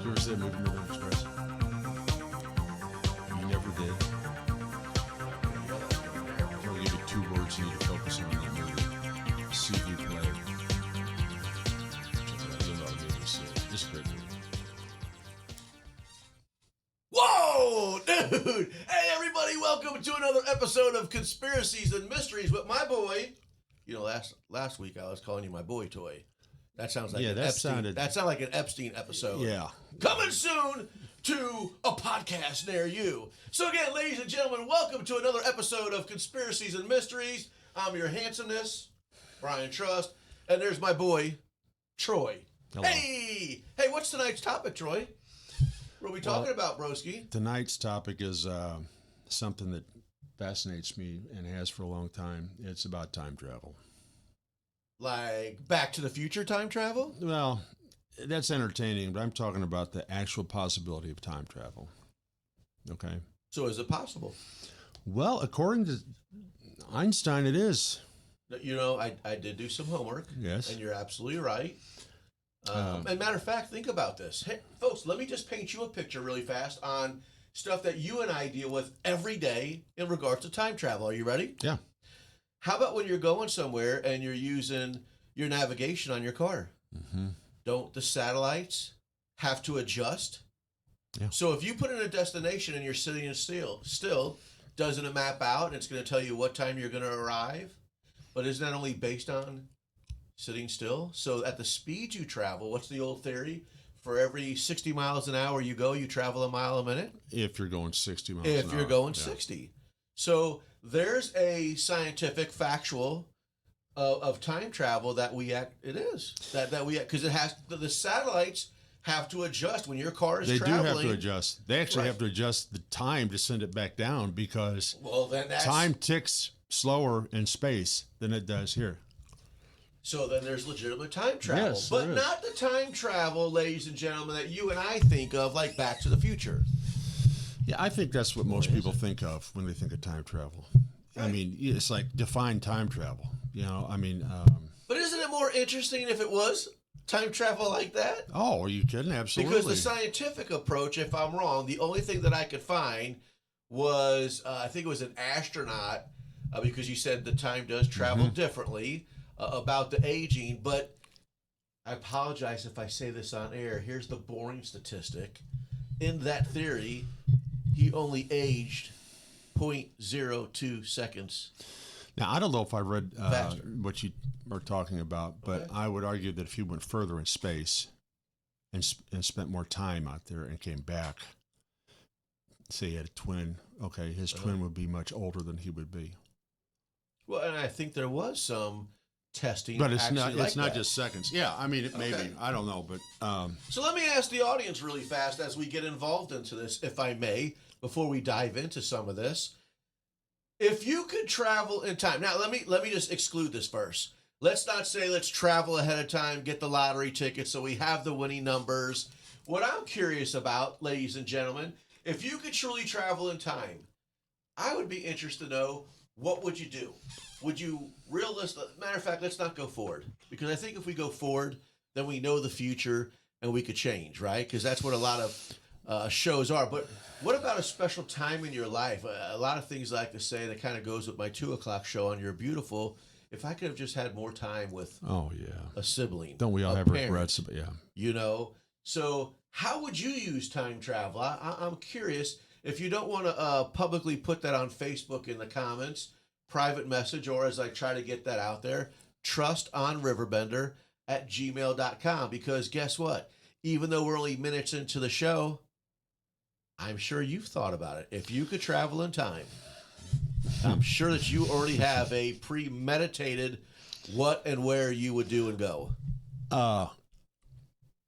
You ever said movie Midnight Express? You never did. I'll give you 2 words you need to focus on in the movie. See you play. This is a great movie. Whoa, dude! Hey, everybody! Welcome to another episode of Conspiracies and Mysteries with my boy. You know, last week I was calling you my boy toy. That sounds like an Epstein. That sounded like an Epstein episode. Yeah. Coming soon to a podcast near you. So again, ladies and gentlemen, welcome to another episode of Conspiracies and Mysteries. I'm your handsomeness, Brian Trust, and there's my boy, Troy. Hello. Hey, what's tonight's topic, Troy? What are we talking about, broski? Tonight's topic is something that fascinates me and has for a long time. It's about time travel. Like Back to the Future time travel? Well, that's entertaining, but I'm talking about the actual possibility of time travel. Okay? So is it possible? Well, according to Einstein, it is. You know, I did do some homework. Yes. And you're absolutely right. And matter of fact, think about this. Hey, folks, let me just paint you a picture really fast on stuff that you and I deal with every day in regards to time travel. Are you ready? Yeah. How about when you're going somewhere and you're using your navigation on your car? Mm-hmm. Don't the satellites have to adjust? Yeah. So if you put in a destination and you're sitting still, doesn't it map out and it's going to tell you what time you're going to arrive? But isn't that only based on sitting still? So at the speed you travel, what's the old theory? For every 60 miles an hour you go, you travel a mile a minute? If you're going 60 miles an hour. If you're going 60. So there's a scientific factual of time travel that it is. Because it has, the satellites have to adjust when your car is traveling. They do have to adjust. They actually have to adjust the time to send it back down because time ticks slower in space than it does here. So then there's legitimate time travel. Yes, but not the time travel, ladies and gentlemen, that you and I think of, like Back to the Future. Yeah, I think that's what most people think of when they think of time travel. Right. I mean, it's like define time travel. You know, I mean... but isn't it more interesting if it was time travel like that? Oh, are you kidding? Absolutely. Because the scientific approach, if I'm wrong, the only thing that I could find was, I think it was an astronaut, because you said the time does travel differently, about the aging. But I apologize if I say this on air. Here's the boring statistic. In that theory, he only aged 0.02 seconds. Now, I don't know if I read what you are talking about, but I would argue that if he went further in space and spent more time out there and came back, say he had a twin, his twin would be much older than he would be. Well, and I think there was some testing, but it's not just seconds. Yeah, I mean, maybe I don't know, but so let me ask the audience really fast as we get involved into this, if I may, before we dive into some of this. If you could travel in time, now let me just exclude this first. Let's not say let's travel ahead of time, get the lottery tickets so we have the winning numbers. What I'm curious about, ladies and gentlemen, if you could truly travel in time, I would be interested to know, what would you do? Would you matter of fact, let's not go forward. Because I think if we go forward, then we know the future and we could change, right? Because that's what a lot of shows are. But what about a special time in your life? A lot of things I like to say that kind of goes with my 2 o'clock show on You're Beautiful. If I could have just had more time with a sibling. Don't we all have regrets? Yeah. You know? So how would you use time travel? I'm curious. If you don't want to publicly put that on Facebook in the comments, private message, or as I try to get that out there, trust on RiverBender@gmail.com. Because guess what? Even though we're only minutes into the show, I'm sure you've thought about it. If you could travel in time, I'm sure that you already have a premeditated what and where you would do and go.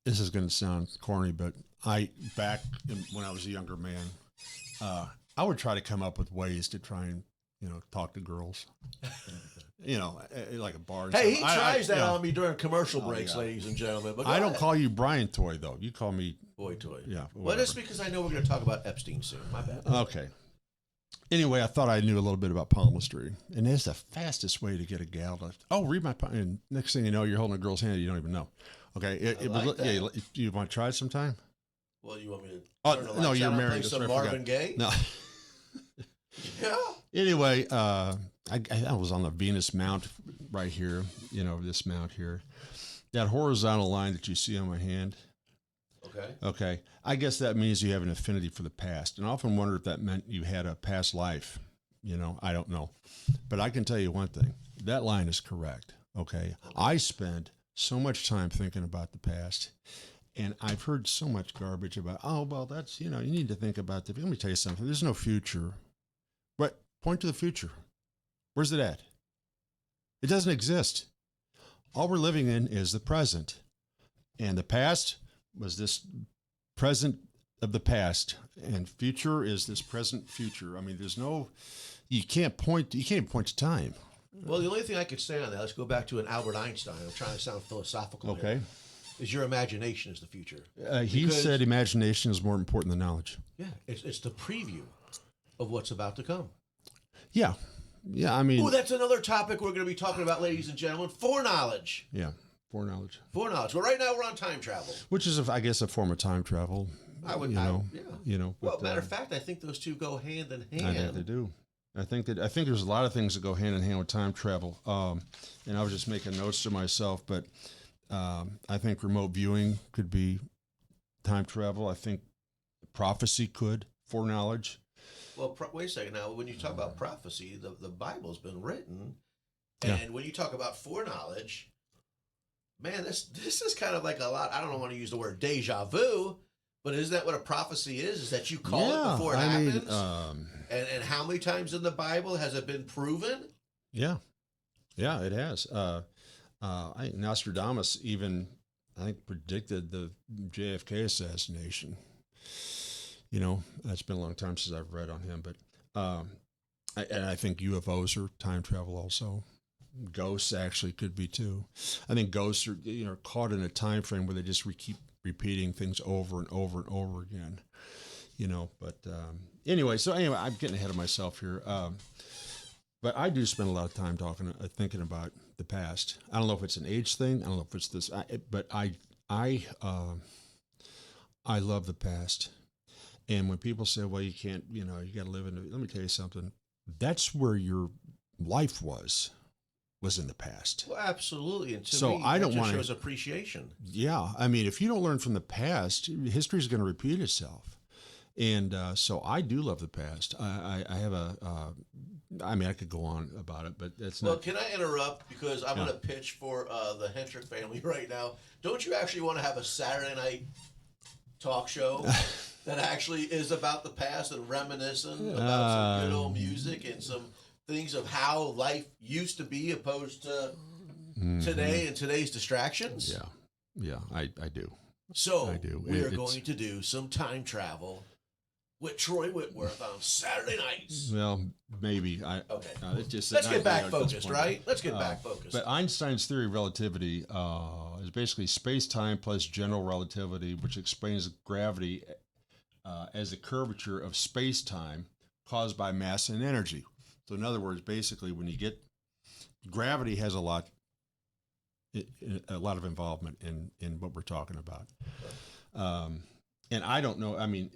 This is going to sound corny, but when I was a younger man, I would try to come up with ways to try and, talk to girls, like a bar. Hey, he tries that on me during commercial breaks, ladies and gentlemen. But I don't call you Brian Toy, though. You call me Boy Toy. Yeah. Well, that's because I know we're going to talk about Epstein soon. My bad. Okay. Anyway, I thought I knew a little bit about palmistry, and it's the fastest way to get a gal to, read my palm. And next thing you know, you're holding a girl's hand you don't even know. Okay. I like that. Yeah, you want to try it sometime? Well, you want me to Oh, turn the no, lights you're out and married. play That's some what I forgot. Marvin Gaye? No. Yeah. Anyway, I was on the Venus Mount right here, this mount here. That horizontal line that you see on my hand. Okay. Okay. I guess that means you have an affinity for the past. And I often wonder if that meant you had a past life. I don't know. But I can tell you one thing. That line is correct. Okay. I spend so much time thinking about the past. And I've heard so much garbage about, that's, you need to think about the, let me tell you something. There's no future. But point to the future. Where's it at? It doesn't exist. All we're living in is the present. And the past was this present of the past. And future is this present future. I mean, you can't point to time. Well, the only thing I could say on that, let's go back to an Albert Einstein. I'm trying to sound philosophical Okay. here. Is your imagination is the future. He said imagination is more important than knowledge. Yeah, it's the preview of what's about to come. Yeah. Yeah, I mean... Oh, that's another topic we're going to be talking about, ladies and gentlemen. Foreknowledge. Yeah, foreknowledge. Foreknowledge. Well, right now we're on time travel. Which is, I guess, a form of time travel. Yeah. Well, matter of fact, I think those two go hand in hand. I think they do. I think there's a lot of things that go hand in hand with time travel. And I was just making notes to myself, but I think remote viewing could be time travel. I think prophecy could, foreknowledge. Well, wait a second. Now, when you talk about prophecy, the Bible's been written, and when you talk about foreknowledge, man, this is kind of like a lot. I don't want to use the word deja vu, but isn't that what a prophecy is? Is that you call it before it happens? And how many times in the Bible has it been proven? Yeah, it has. Nostradamus even, I think, predicted the JFK assassination. It's been a long time since I've read on him, but I think UFOs are time travel also. Ghosts actually could be too. I think ghosts are caught in a time frame where they just keep repeating things over and over and over again. But anyway, I'm getting ahead of myself here. But I do spend a lot of time thinking about the past. I don't know if it's an age thing. I don't know if it's this, but I love the past. And when people say, well, you can't, you got to live in let me tell you something. That's where your life was in the past. Well, absolutely. And to me, I don't that just want shows appreciation. Yeah. I mean, if you don't learn from the past, history is going to repeat itself. And so I do love the past. I have I could go on about it, but that's not. Well, can I interrupt? Because I'm going to pitch for the Hendrick family right now. Don't you actually want to have a Saturday night talk show that actually is about the past and reminiscent about some good old music and some things of how life used to be opposed to today and today's distractions? Yeah, I do. So I do. We are going to do some time travel with Troy Whitworth on Saturday nights. Well, maybe. Okay. Let's get back focused, right? Let's get back focused. But Einstein's theory of relativity is basically space-time plus general relativity, which explains gravity as the curvature of space-time caused by mass and energy. So in other words, basically, when you get gravity has a lot of involvement in what we're talking about. And I don't know, I mean,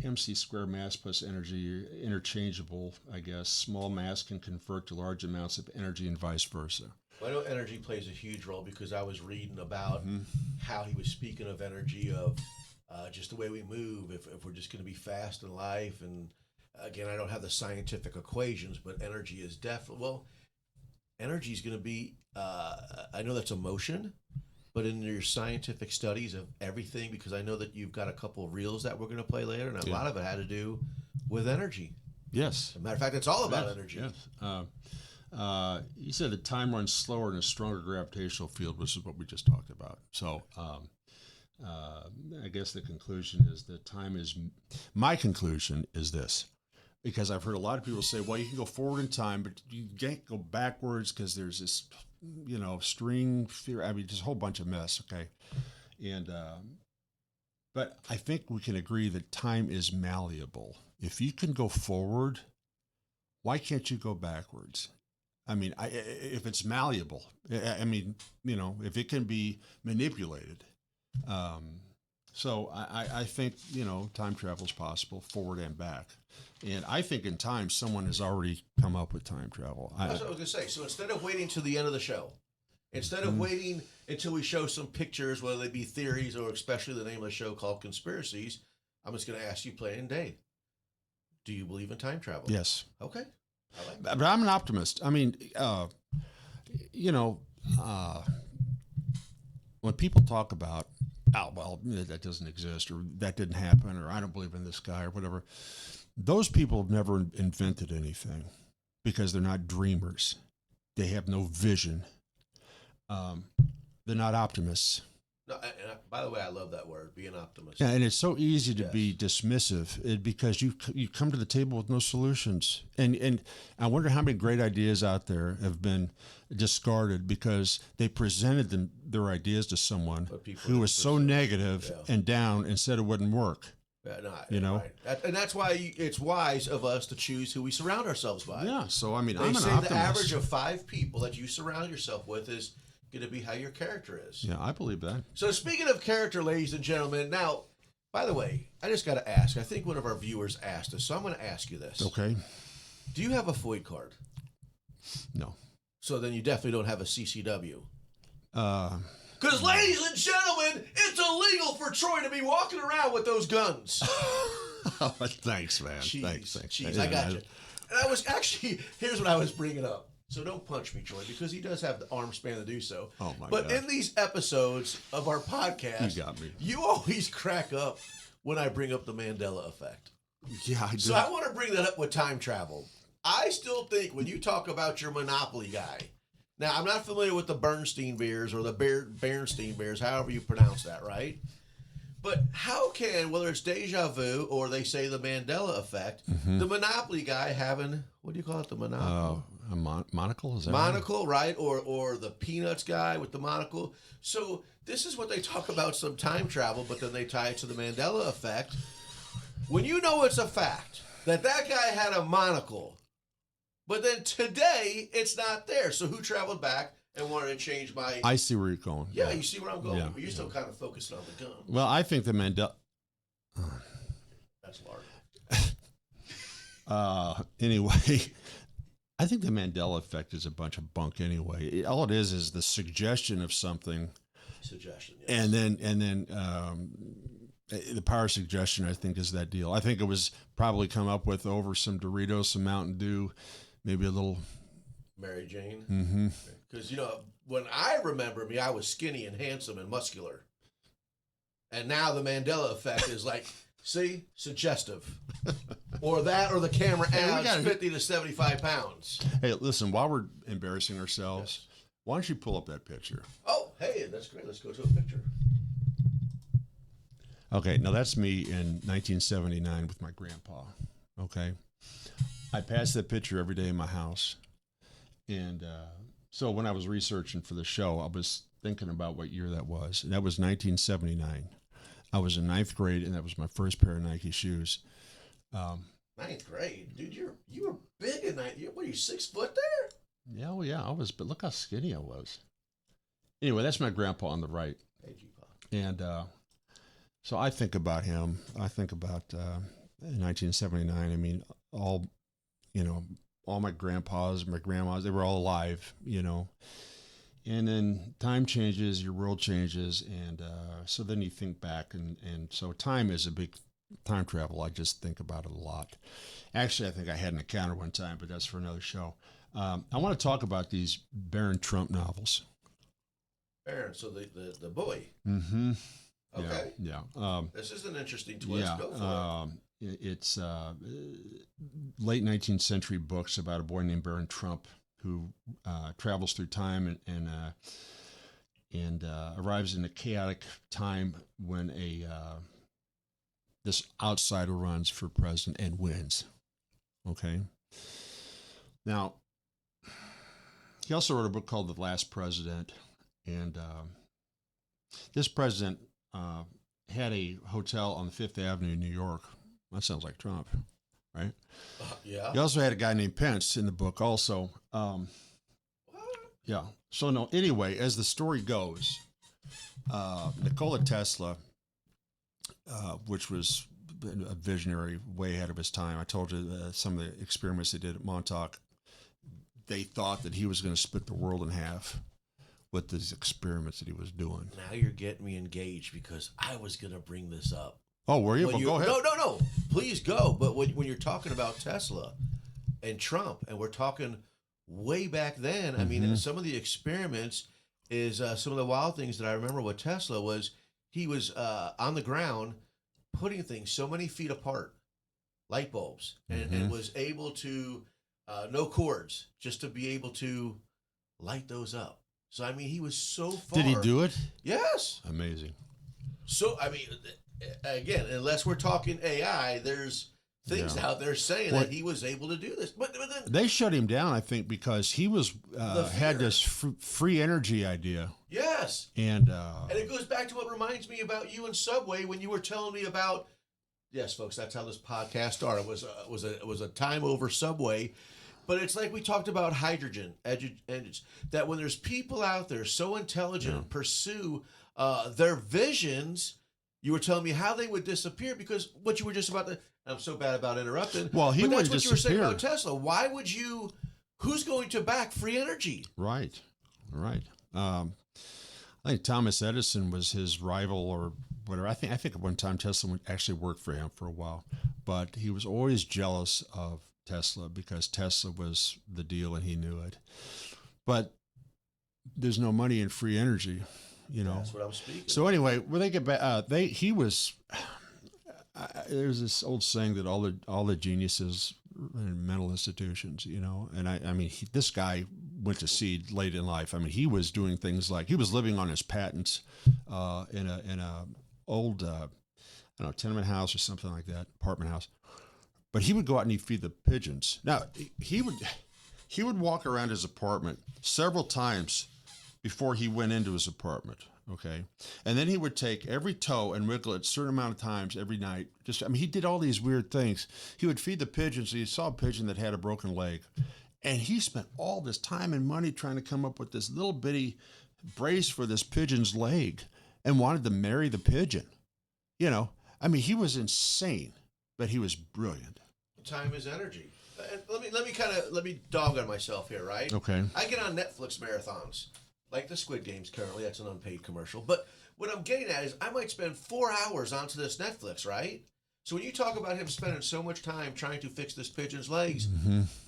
MC squared mass plus energy are interchangeable, I guess. Small mass can convert to large amounts of energy and vice versa. Well, I know energy plays a huge role because I was reading about how he was speaking of energy of just the way we move, if we're just going to be fast in life. And again, I don't have the scientific equations, but energy is definitely, energy is going to be, I know that's emotion, but in your scientific studies of everything, because I know that you've got a couple of reels that we're going to play later, and a lot of it had to do with energy. Yes. As a matter of fact, it's all about energy. Yes. You said that time runs slower in a stronger gravitational field, which is what we just talked about. So I guess the conclusion is that my conclusion is this, because I've heard a lot of people say, well, you can go forward in time, but you can't go backwards because there's this, string theory. I mean, just a whole bunch of mess. Okay. And, but I think we can agree that time is malleable. If you can go forward, why can't you go backwards? I mean, if it's malleable, I mean, if it can be manipulated. So I think, time travel is possible forward and back. And I think in time, someone has already come up with time travel. That's what I was going to say. So instead of waiting till the end of the show, instead of waiting until we show some pictures, whether they be theories or especially the name of the show called Conspiracies, I'm just going to ask you plain and Dave. Do you believe in time travel? Yes. Okay. I like that. But I'm an optimist. I mean, when people talk about, oh, well, that doesn't exist, or that didn't happen, or I don't believe in this guy, or whatever, those people have never invented anything because they're not dreamers. They have no vision. They're not optimists. No, by the way, I love that word, being optimistic. Yeah, and it's so easy to be dismissive because you come to the table with no solutions. And I wonder how many great ideas out there have been discarded because they presented their ideas to someone who was so negative and down and said it wouldn't work. Right. And that's why it's wise of us to choose who we surround ourselves by. Yeah, so I mean, they I'm an say optimist. The average of 5 people that you surround yourself with is going to be how your character is. Yeah, I believe that. So speaking of character, ladies and gentlemen, now, by the way, I just got to ask. I think one of our viewers asked us, so I'm going to ask you this. Okay. Do you have a FOID card? No. So then you definitely don't have a CCW. Because, ladies and gentlemen, it's illegal for Troy to be walking around with those guns. Oh, thanks, man. Thanks. Jeez, I got you. And I was actually, here's what I was bringing up. So don't punch me, Troy, because he does have the arm span to do so. Oh, my But God. in these episodes of our podcast, You got me. You always crack up when I bring up the Mandela effect. Yeah, I do. So I want to bring that up with time travel. I still think when you talk about your Monopoly guy, now I'm not familiar with the Bernstein Bears or the Bernstein Bears, however you pronounce that, right? But how can, whether it's deja vu or they say the Mandela effect, the Monopoly guy having, what do you call it, the Monopoly? A monocle? Is that monocle, right? Or the Peanuts guy with the monocle. So this is what they talk about, some time travel, but then they tie it to the Mandela effect. When you know it's a fact that guy had a monocle, but then today it's not there. So who traveled back and wanted to change my... I see where you're going. Yeah, you see where I'm going? Yeah. But you're still kind of focusing on the gun. Well, I think the Mandela... That's large. Anyway... I think the Mandela effect is a bunch of bunk anyway. All it is the suggestion of something. Suggestion, yes. And then the power of suggestion, I think, is that deal. I think it was probably come up with over some Doritos, some Mountain Dew, maybe a little... Mary Jane? Mm-hmm. Because, when I remember me, I was skinny and handsome and muscular. And now the Mandela effect is like... See? Suggestive. Or that, or the camera adds 50 to 75 pounds. Hey, listen, while we're embarrassing ourselves, why don't you pull up that picture? Oh, hey, that's great. Let's go to a picture. Okay, now that's me in 1979 with my grandpa. Okay. I pass that picture every day in my house. And so when I was researching for the show, I was thinking about what year that was. And that was 1979. I was in 9th grade, and that was my first pair of Nike shoes. 9th grade? Dude, you were big in 9th. What are you, 6 foot there? Yeah, well, yeah, I was, but look how skinny I was. Anyway, that's my grandpa on the right. Hey, G-Pop. And so I think about him. I think about 1979. I mean, all my grandpas, my grandmas, they were all alive, And then time changes, your world changes, and so then you think back, and so time is a big time travel. I just think about it a lot. Actually, I think I had an encounter one time, but that's for another show. I want to talk about these Barron Trump novels. Barron, so the boy. Mm-hmm. Okay. Yeah. This is an interesting twist. Yeah. Go for it. It's late 19th century books about a boy named Barron Trump who travels through time and arrives in a chaotic time when this outsider runs for president and wins. Okay. Now, he also wrote a book called The Last President, and this president had a hotel on the Fifth Avenue in New York. That sounds like Trump, right? Yeah. He also had a guy named Pence in the book also. Yeah. So no, anyway, as the story goes, Nikola Tesla which was a visionary way ahead of his time. I told you some of the experiments they did at Montauk. They thought that he was going to split the world in half with these experiments that he was doing. Now you're getting me engaged because I was going to bring this up. Oh, were you? Well, go ahead. No. Please go. But when you're talking about Tesla and Trump, and we're talking way back then, I mean, some of the experiments is some of the wild things that I remember with Tesla was he was on the ground putting things so many feet apart, light bulbs, and was able to, no cords, just to be able to light those up. So, I mean, he was so far. Did he do it? Yes. Amazing. So, I mean, again, unless we're talking AI, there's things out there saying that he was able to do this. But then they shut him down, I think, because he was had this free energy idea. Yes. And it goes back to what reminds me about you and Subway when you were telling me about. Yes, folks, that's how this podcast started. It was a time over Subway. But it's like we talked about hydrogen engines, that when there's people out there so intelligent pursue their visions, you were telling me how they would disappear because what you were just about to, I'm so bad about interrupting. Well, but that's what disappear. You were saying about Tesla. Why would you, who's going to back free energy? Right. I think Thomas Edison was his rival or whatever. I think at one time Tesla actually worked for him for a while, but he was always jealous of Tesla because Tesla was the deal and he knew it. But there's no money in free energy, you know. That's what I'm speaking. So anyway, when they get back, there's this old saying that all the geniuses in mental institutions, you know, and I mean, this guy went to seed late in life. I mean, he was doing things like he was living on his patents in a old tenement house or something like that, apartment house. But he would go out and he'd feed the pigeons. Now, he would walk around his apartment several times before he went into his apartment, okay? And then he would take every toe and wiggle it a certain amount of times every night. He did all these weird things. He would feed the pigeons. He saw a pigeon that had a broken leg. And he spent all this time and money trying to come up with this little bitty brace for this pigeon's leg and wanted to marry the pigeon. You know, I mean, he was insane. But he was brilliant. Time is energy. And let me dog on myself here, right? Okay. I get on Netflix marathons, like the Squid Games currently. That's an unpaid commercial. But what I'm getting at is I might spend 4 hours onto this Netflix, right? So when you talk about him spending so much time trying to fix this pigeon's legs,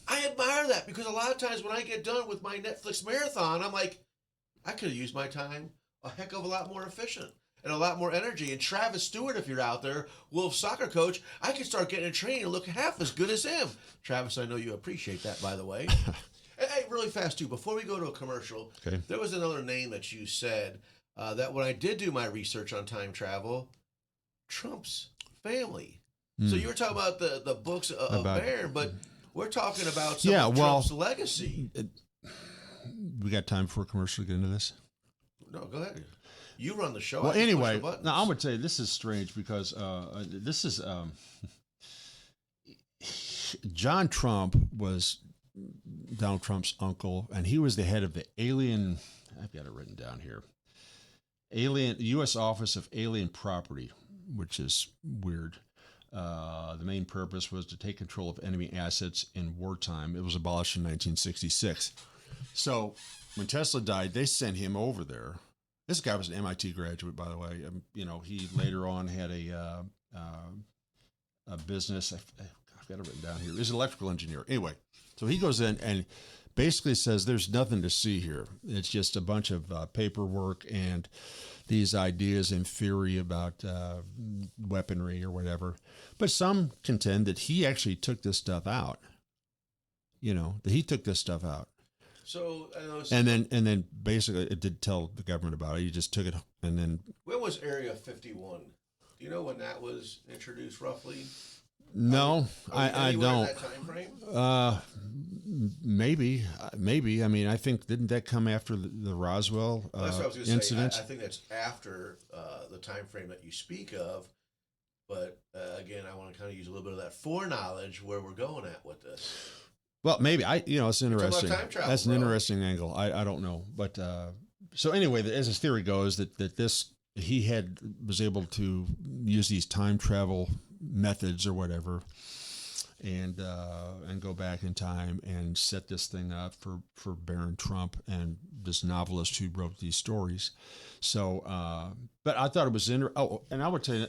I admire that because a lot of times when I get done with my Netflix marathon, I'm like, I could have used my time a heck of a lot more efficient. And a lot more energy. And Travis Stewart, if you're out there, Wolf soccer coach, I could start getting a training and look half as good as him. Travis, I know you appreciate that, by the way. Hey, really fast, too, before we go to a commercial, there was another name that you said that when I did do my research on time travel, Trump's family. So you were talking about the books of Barron, but we're talking about some of Trump's legacy. We got time for a commercial to get into this? No, go ahead. You run the show. Well, anyway, now I'm going to tell you, this is strange because this is John Trump was Donald Trump's uncle, and he was the head of the alien. I've got it written down here. U.S. Office of Alien Property, which is weird. The main purpose was to take control of enemy assets in wartime. It was abolished in 1966. So when Tesla died, they sent him over there. This guy was an MIT graduate, by the way. You know, he later on had a business. I've got it written down here. He's an electrical engineer. Anyway, so he goes in and basically says there's nothing to see here. It's just a bunch of paperwork and these ideas in theory about weaponry or whatever. But some contend that he actually took this stuff out. You know, that he took this stuff out. So, and then basically it did tell the government about it. He just took it and then. When was Area 51? Do you know when that was introduced roughly? No, I don't. That time frame? Maybe. I mean, I think didn't that come after the Roswell that's what I was gonna incident? Say. I think that's after the time frame that you speak of. But again, I want to kind of use a little bit of that foreknowledge where we're going at with this. Well, maybe it's interesting. Time travel, That's an interesting angle. I don't know, but so anyway, as his theory goes, that this he was able to use these time travel methods or whatever, and go back in time and set this thing up for Baron Trump and this novelist who wrote these stories. So, but I thought it was and I would tell you,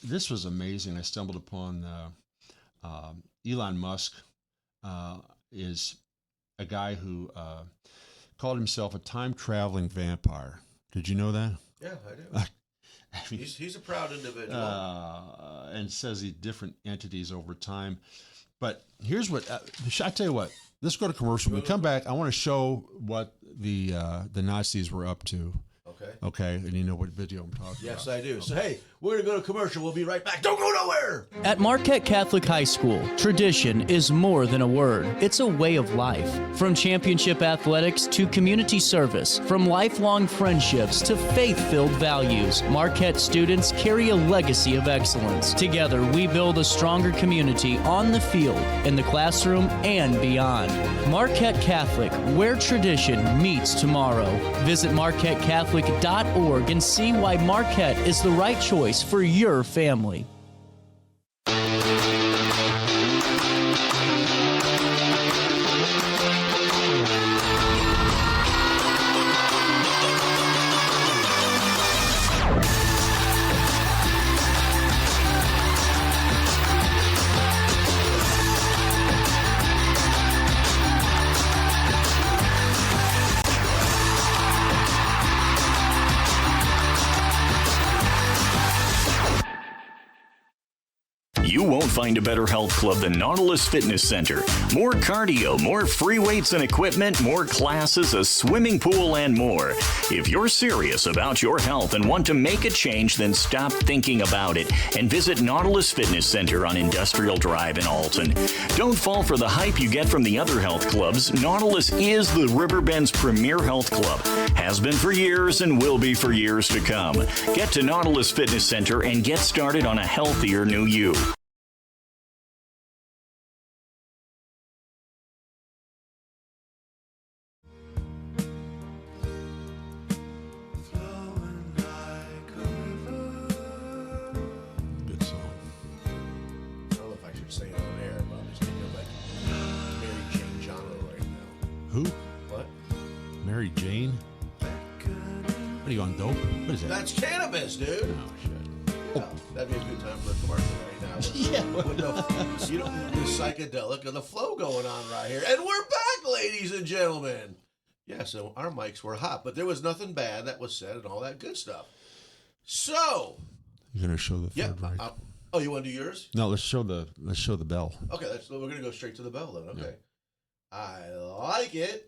this was amazing. I stumbled upon Elon Musk is a guy who called himself a time traveling vampire. Did you know that? Yeah, I do. I mean, he's a proud individual. And says he's different entities over time. But here's what I tell you what. Let's go to commercial. When we come back, I want to show what the Nazis were up to. Okay. Okay, and you know what video I'm talking about. Yes, I do. Okay. So, hey, we're going to go to commercial. We'll be right back. Don't go nowhere! At Marquette Catholic High School, tradition is more than a word. It's a way of life. From championship athletics to community service, from lifelong friendships to faith-filled values, Marquette students carry a legacy of excellence. Together, we build a stronger community on the field, in the classroom, and beyond. Marquette Catholic, where tradition meets tomorrow. Visit MarquetteCatholic.org and see why Marquette is the right choice for your family. You won't find a better health club than Nautilus Fitness Center. More cardio, more free weights and equipment, more classes, a swimming pool, and more. If you're serious about your health and want to make a change, then stop thinking about it and visit Nautilus Fitness Center on Industrial Drive in Alton. Don't fall for the hype you get from the other health clubs. Nautilus is the Riverbend's premier health club. Has been for years and will be for years to come. Get to Nautilus Fitness Center and get started on a healthier new you. Who? What? Mary Jane? What are you on dope? What is that? That's cannabis, dude. Oh, shit. Oh, that'd be a good time for a commercial right now. With the, you know, the psychedelic and the flow going on right here. And we're back, ladies and gentlemen. Yeah, so our mics were hot, but there was nothing bad that was said and all that good stuff. So. You're going to show the third right? Oh, you want to do yours? No, let's show the bell. Okay, we're going to go straight to the bell then. Okay. Yeah. I like it.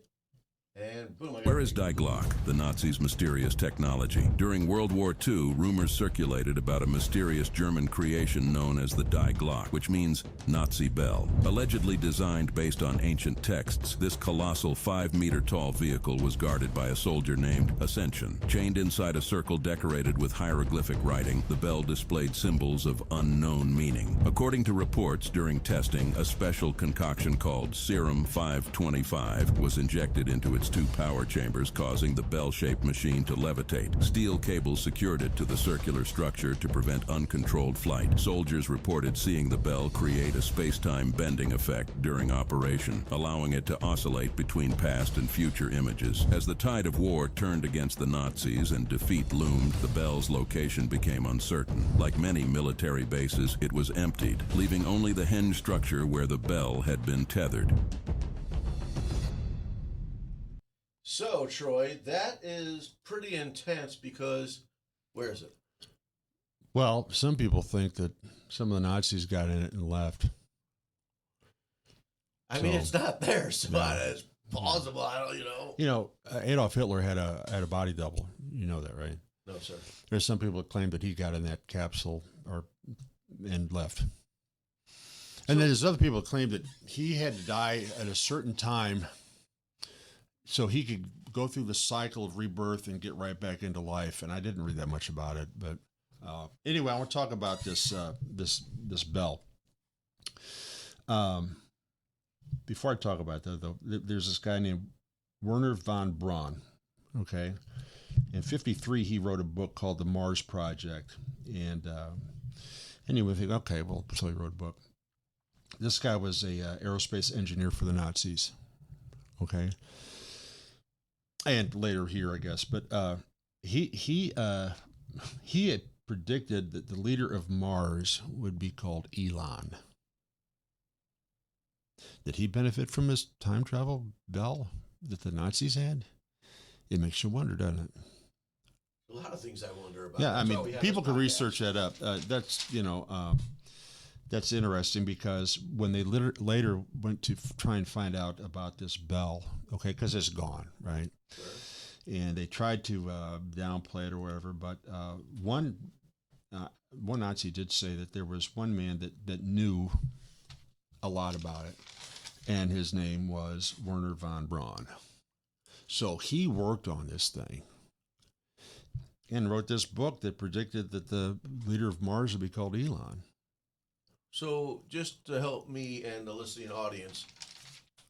And boom. Where is Die Glocke, the Nazis' mysterious technology? During World War II, rumors circulated about a mysterious German creation known as the Die Glocke, which means Nazi bell. Allegedly designed based on ancient texts, this colossal 5-meter-tall vehicle was guarded by a soldier named Ascension. Chained inside a circle decorated with hieroglyphic writing, the bell displayed symbols of unknown meaning. According to reports, during testing, a special concoction called Serum 525 was injected into its 2 power chambers, causing the bell-shaped machine to levitate. Steel cables secured it to the circular structure to prevent uncontrolled flight. Soldiers reported seeing the bell create a space-time bending effect during operation, allowing it to oscillate between past and future images. As the tide of war turned against the Nazis and defeat loomed, the bell's location became uncertain. Like many military bases, it was emptied, leaving only the hinge structure where the bell had been tethered. So, Troy, that is pretty intense because, where is it? Well, some people think that some of the Nazis got in it and left. I mean, it's not there, so it's plausible. I don't, You know, Adolf Hitler had a body double. You know that, right? No, sir. There's some people that claim that he got in that capsule and left. And then there's other people that claim that he had to die at a certain time so he could go through the cycle of rebirth and get right back into life. And I didn't read that much about it, but anyway, I want to talk about this bell. Before I talk about that, though, there's this guy named Werner von Braun. Okay, In 1953, he wrote a book called The Mars Project. And you would think, okay, well, so he wrote a book. This guy was a aerospace engineer for the Nazis. Okay. And later here, I guess. But he had predicted that the leader of Mars would be called Elon. Did he benefit from his time travel bell that the Nazis had? It makes you wonder, doesn't it? A lot of things I wonder about. Yeah, I mean, people can research that up. That's interesting because when they later went to try and find out about this bell, okay, because it's gone, right? Sure. And they tried to downplay it or whatever, but one Nazi did say that there was one man that knew a lot about it, and his name was Werner von Braun. So he worked on this thing and wrote this book that predicted that the leader of Mars would be called Elon. So just to help me and the listening audience,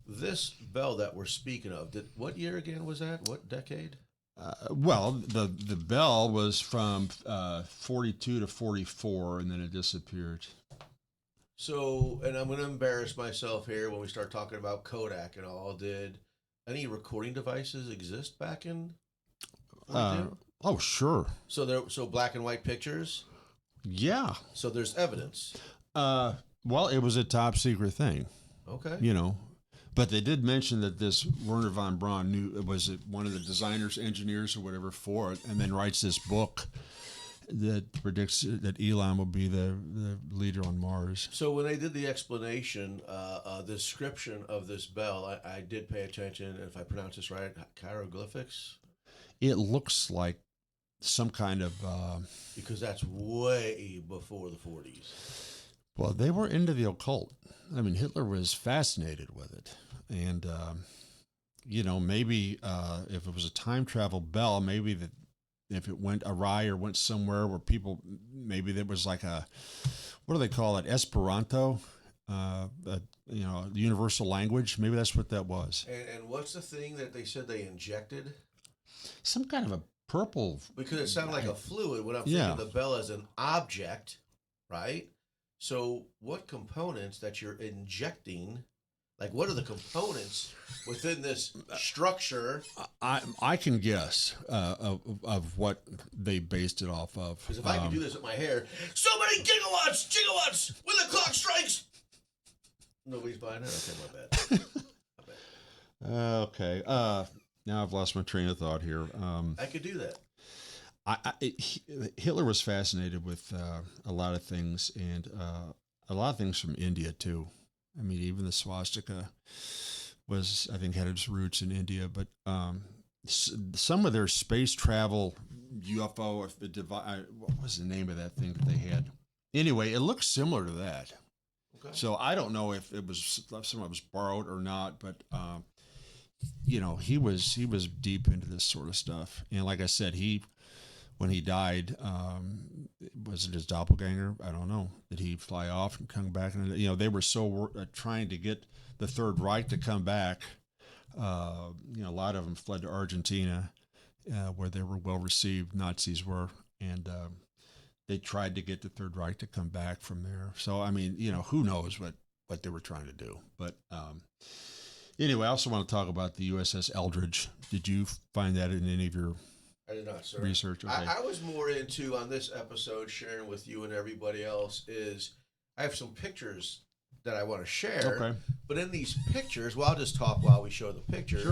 this bell that we're speaking of, what year again was that? What decade? Well, the bell was from 42 to 44, and then it disappeared. So, and I'm going to embarrass myself here when we start talking about Kodak and all. Did any recording devices exist back in? Oh, sure. So black and white pictures. Yeah. So there's evidence. Well, it was a top secret thing. Okay. But they did mention that this Werner von Braun was one of the designers, engineers, or whatever for it, and then writes this book that predicts that Elon will be the leader on Mars. So when they did the explanation, the description of this bell, I did pay attention, and if I pronounce this right, hieroglyphics? It looks like some kind of... because that's way before the 40s. Well, they were into the occult. I mean, Hitler was fascinated with it. And, maybe if it was a time travel bell, maybe that if it went awry or went somewhere where people, maybe there was like what do they call it? Esperanto, the universal language. Maybe that's what that was. And what's the thing that they said they injected? Some kind of a purple. Because it sounded like a fluid when I'm thinking the bell as an object, right? So what components that you're injecting, like what are the components within this structure? I can guess of what they based it off of. Because if I could do this with my hair, so many gigawatts, when the clock strikes. Nobody's buying it? Okay, my bad. Okay. Now I've lost my train of thought here. I could do that. Hitler was fascinated with a lot of things, and a lot of things from India too. I mean, even the swastika was, I think, had its roots in India. But some of their space travel UFO, what was the name of that thing that they had? Anyway, it looks similar to that. Okay. So I don't know if it was some of it was borrowed or not, but he was deep into this sort of stuff. And like I said, when he died, was it his doppelganger? I don't know. Did he fly off and come back? And they were so trying to get the Third Reich to come back. A lot of them fled to Argentina, where they were well received. Nazis were, and they tried to get the Third Reich to come back from there. So I mean, who knows what they were trying to do? But anyway, I also want to talk about the USS Eldridge. Did you find that in any of your I did not, sir. Research? Okay. I was more into, on this episode, sharing with you and everybody else, is I have some pictures that I want to share. Okay. But in these pictures, I'll just talk while we show the pictures.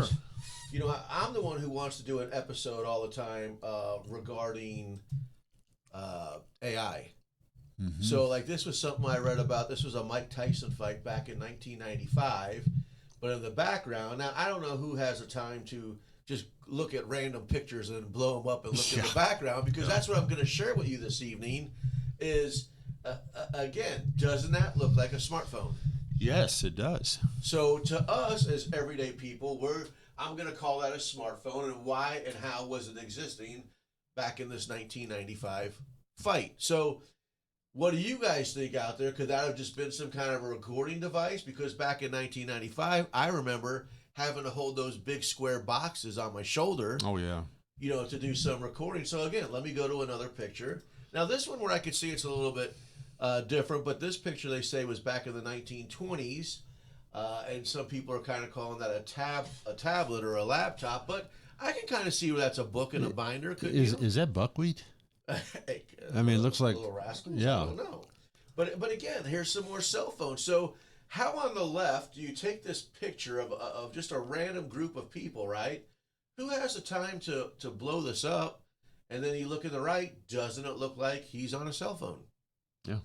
Sure. I'm the one who wants to do an episode all the time regarding AI. Mm-hmm. So, like, this was something I read about. This was a Mike Tyson fight back in 1995. But in the background, now, I don't know who has the time to just look at random pictures and blow them up and look in the background, because that's what I'm going to share with you this evening is, again, doesn't that look like a smartphone? Yes, it does. So to us as everyday people, I'm going to call that a smartphone, and why and how was it existing back in this 1995 fight? So what do you guys think out there? Could that have just been some kind of a recording device? Because back in 1995, I remember having to hold those big square boxes on my shoulder. Oh, yeah. to do some recording. So again, let me go to another picture. Now this one where I could see it's a little bit different, but this picture they say was back in the 1920s, and some people are kind of calling that a tablet or a laptop, but I can kind of see where that's a book and a binder. Is that buckwheat? I mean, it looks like little rascals. Yeah. I don't know. But again, here's some more cell phones. So how on the left do you take this picture of just a random group of people, right? Who has the time to blow this up? And then you look at the right, doesn't it look like he's on a cell phone? Yeah.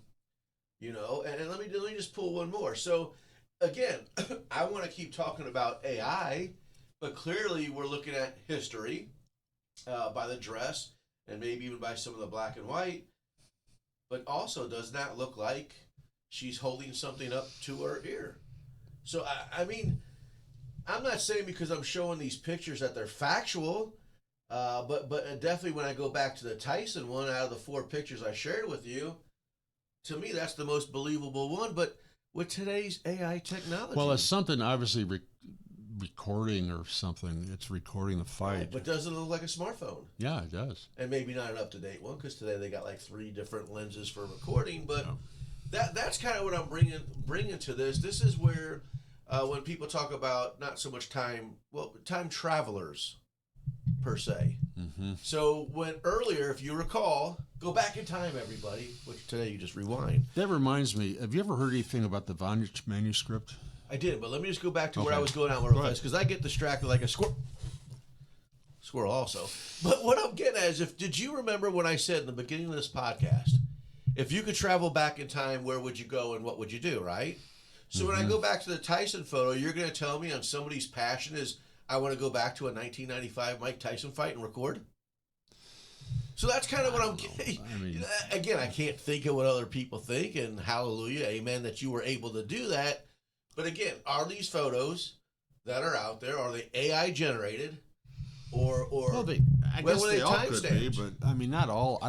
And let me just pull one more. So again, I want to keep talking about AI, but clearly we're looking at history by the dress and maybe even by some of the black and white. But also, does not look like she's holding something up to her ear. So, I mean, I'm not saying because I'm showing these pictures that they're factual, but definitely when I go back to the Tyson one, out of the 4 pictures I shared with you, to me, that's the most believable one. But with today's AI technology. Well, it's something obviously recording or something. It's recording the fight. Right, but doesn't it look like a smartphone? Yeah, it does. And maybe not an up-to-date one, because today they got like 3 different lenses for recording. But that's kind of what I'm bringing to this. This is where when people talk about not so much time travelers per se. Mm-hmm. So when earlier, if you recall, go back in time, everybody, which today you just rewind. That reminds me, have you ever heard anything about the Vonage manuscript? I did, but let me just go back to where Okay. I was going out real fast, because I get distracted like a squirrel also. But what I'm getting at is, did you remember when I said in the beginning of this podcast, if you could travel back in time, where would you go and what would you do, right? So when I go back to the Tyson photo, you're going to tell me on somebody's passion is, I want to go back to a 1995 Mike Tyson fight and record? So that's kind of what I'm getting. I mean, again, I can't think of what other people think, and hallelujah, amen, that you were able to do that. But again, are these photos that are out there, are they AI generated, or well, I when guess were they all could be, timestamped? but I mean, not all.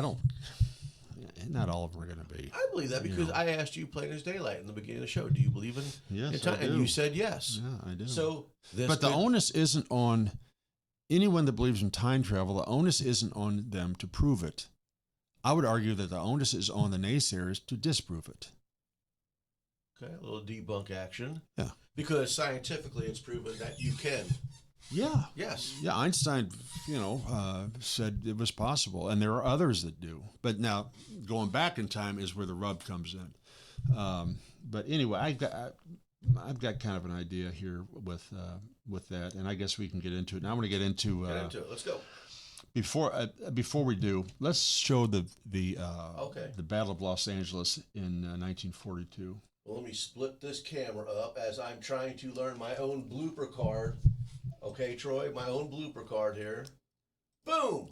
Not all of them are going to be. I believe that because I asked you plain as daylight in the beginning of the show. Do you believe in Yes, time? I do. And you said yes. Yeah, I do. So this, but the onus isn't on anyone that believes in time travel. The onus isn't on them to prove it. I would argue that the onus is on the naysayers to disprove it. Okay, a little debunk action. Yeah. Because scientifically, it's proven that you can. Yeah. Yes. Yeah, Einstein, said it was possible, and there are others that do. But now, going back in time is where the rub comes in. But anyway, I've got kind of an idea here with that, and I guess we can get into it. Now I want to get into it. Let's go. Before we do, let's show the Battle of Los Angeles in 1942. Well, let me split this camera up as I'm trying to learn my own blooper card. Okay, Troy, my own blooper card here. Boom!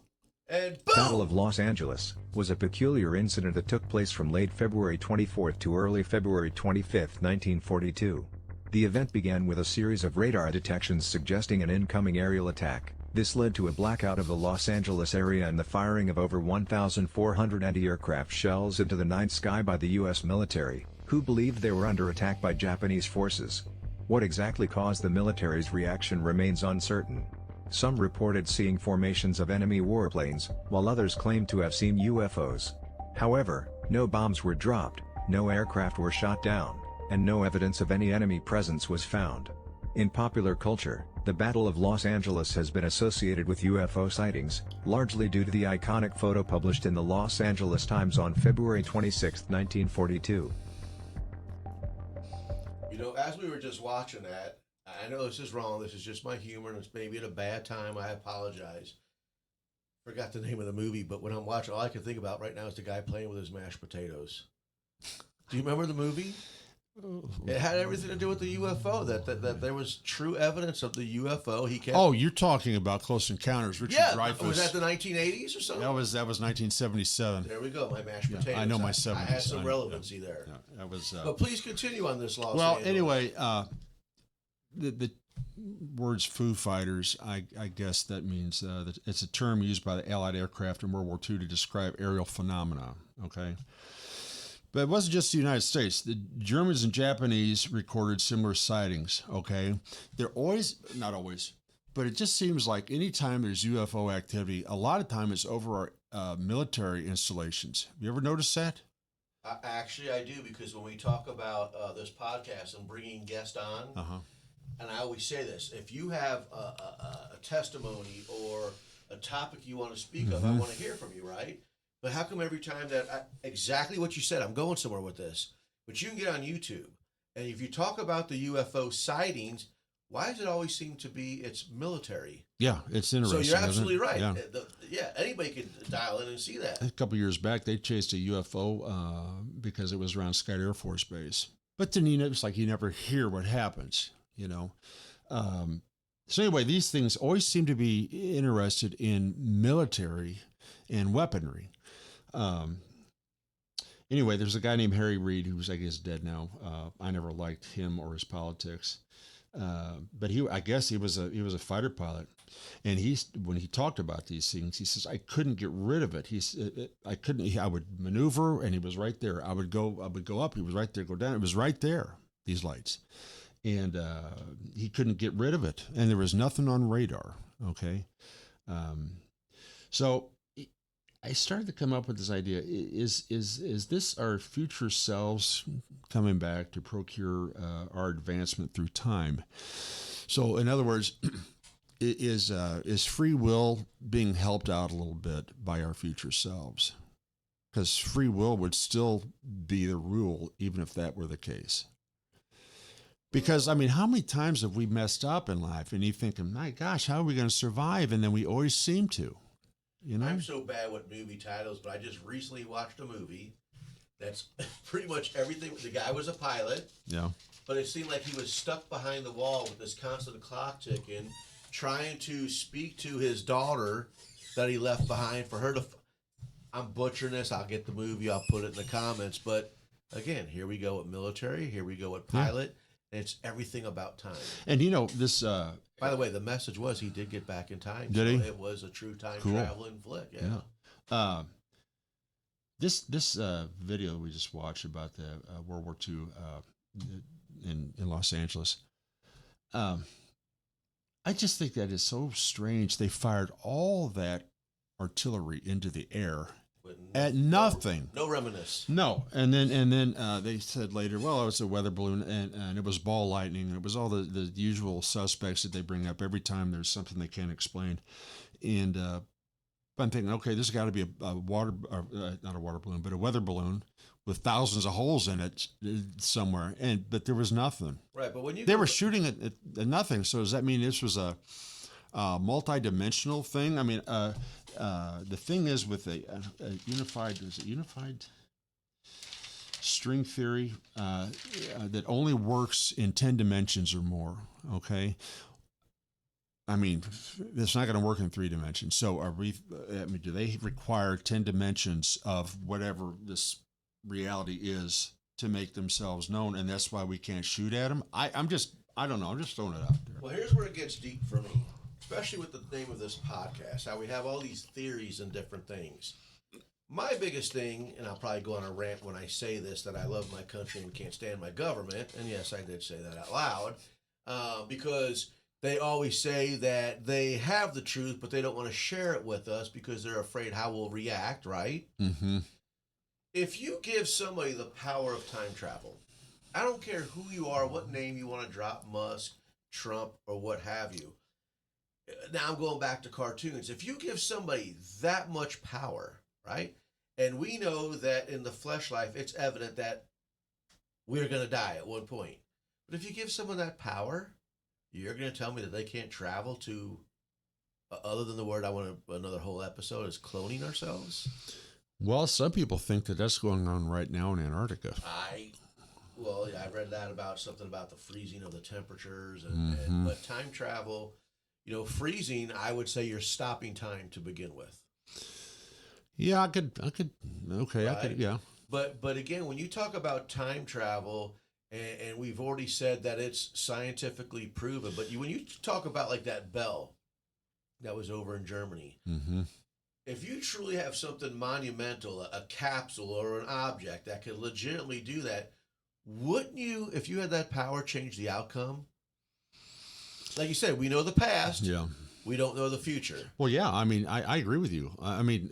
And boom! Battle of Los Angeles was a peculiar incident that took place from late February 24th to early February 25th, 1942. The event began with a series of radar detections suggesting an incoming aerial attack. This led to a blackout of the Los Angeles area and the firing of over 1,400 anti-aircraft shells into the night sky by the U.S. military, who believed they were under attack by Japanese forces. What exactly caused the military's reaction remains uncertain. Some reported seeing formations of enemy warplanes, while others claimed to have seen UFOs. However, no bombs were dropped, no aircraft were shot down, and no evidence of any enemy presence was found. In popular culture, the Battle of Los Angeles has been associated with UFO sightings, largely due to the iconic photo published in the Los Angeles Times on February 26, 1942. As we were just watching that, I know this is wrong. This is just my humor, and it's maybe at a bad time. I apologize. Forgot the name of the movie, but when I'm watching, all I can think about right now is the guy playing with his mashed potatoes. Do you remember the movie? It had everything to do with the UFO. That there was true evidence of the UFO. He kept. Oh, you're talking about Close Encounters, Richard Dreyfuss. Was that the 1980s or something? That was 1977. There we go. My mashed potatoes. I know my 70s. I had some relevancy there. Yeah, that was. But please continue on this, Los Well, Angeles. anyway, the words "Foo Fighters," I guess that means that it's a term used by the Allied aircraft in World War II to describe aerial phenomena. Okay. But it wasn't just the United States. The Germans and Japanese recorded similar sightings, okay? They're always, not always, But it just seems like anytime there's UFO activity, a lot of time it's over our military installations. Have you ever noticed that? Actually, I do, because when we talk about this podcast and bringing guests on, and I always say this, if you have a testimony or a topic you want to speak of, I want to hear from you, right? But how come every time that, exactly what you said, I'm going somewhere with this, but you can get on YouTube, and if you talk about the UFO sightings, why does it always seem to be it's military? Yeah, it's interesting. So you're absolutely right. Yeah. Anybody can dial in and see that. A couple years back, they chased a UFO because it was around Scott Air Force Base. But then it's like you never hear what happens, you know. So anyway, these things always seem to be interested in military and weaponry. Anyway, there's a guy named Harry Reid who's, I guess, dead now. I never liked him or his politics. But I guess he was a fighter pilot, and when he talked about these things, he says, I couldn't get rid of it. I would maneuver, and he was right there. I would go up, he was right there, go down, it was right there, these lights. And he couldn't get rid of it, and there was nothing on radar. Okay. So I started to come up with this idea: is this our future selves coming back to procure our advancement through time? So, in other words, is free will being helped out a little bit by our future selves? Because free will would still be the rule, even if that were the case. Because, I mean, how many times have we messed up in life, and you thinking, my gosh, how are we going to survive? And then we always seem to. You know? I'm so bad with movie titles, but I just recently watched a movie that's pretty much everything. The guy was a pilot. Yeah. But it seemed like he was stuck behind the wall with this constant clock ticking, trying to speak to his daughter that he left behind for her to... I'm butchering this. I'll get the movie. I'll put it in the comments. But again, here we go with military. Here we go with pilot. Yeah. It's everything about time. And you know, this... By the way, the message was he did get back in time. Did he? It was a true time traveling flick. Yeah. This video we just watched about the World War II in Los Angeles. I just think that is so strange. They fired all that artillery into the air at nothing. No reminisce. No. And then they said later, well, it was a weather balloon, and it was ball lightning, and it was all the usual suspects that they bring up every time there's something they can't explain. And I'm thinking, okay, this has got to be a not a water balloon, but a weather balloon with thousands of holes in it somewhere. But there was nothing. Right, but when they were shooting at nothing. So does that mean this was a multi-dimensional thing? I mean, the thing is with a unified string theory that only works in 10 dimensions or more. Okay. I mean, it's not going to work in 3 dimensions. So do they require 10 dimensions of whatever this reality is to make themselves known? And that's why we can't shoot at them. I don't know. I'm just throwing it out there. Well, here's where it gets deep for me, especially with the name of this podcast, how we have all these theories and different things. My biggest thing, and I'll probably go on a rant when I say this, that I love my country and can't stand my government. And yes, I did say that out loud, because they always say that they have the truth, but they don't want to share it with us because they're afraid how we'll react, right? Mm-hmm. If you give somebody the power of time travel, I don't care who you are, what name you want to drop, Musk, Trump, or what have you. Now I'm going back to cartoons. If you give somebody that much power, right? And we know that in the flesh life, it's evident that we're going to die at one point. But if you give someone that power, you're going to tell me that they can't travel to, other than the word I want another whole episode, is cloning ourselves? Well, some people think that that's going on right now in Antarctica. I read that about something about the freezing of the temperatures, but time travel, freezing, I would say you're stopping time to begin with. Yeah, I could, okay, right? I could, yeah. But again, when you talk about time travel, and we've already said that it's scientifically proven, but when you talk about like that bell that was over in Germany, if you truly have something monumental, a capsule or an object that could legitimately do that, wouldn't you, if you had that power, change the outcome? like you said, we know the past. Yeah. We don't know the future. Well, yeah. I mean, I agree with you. I mean,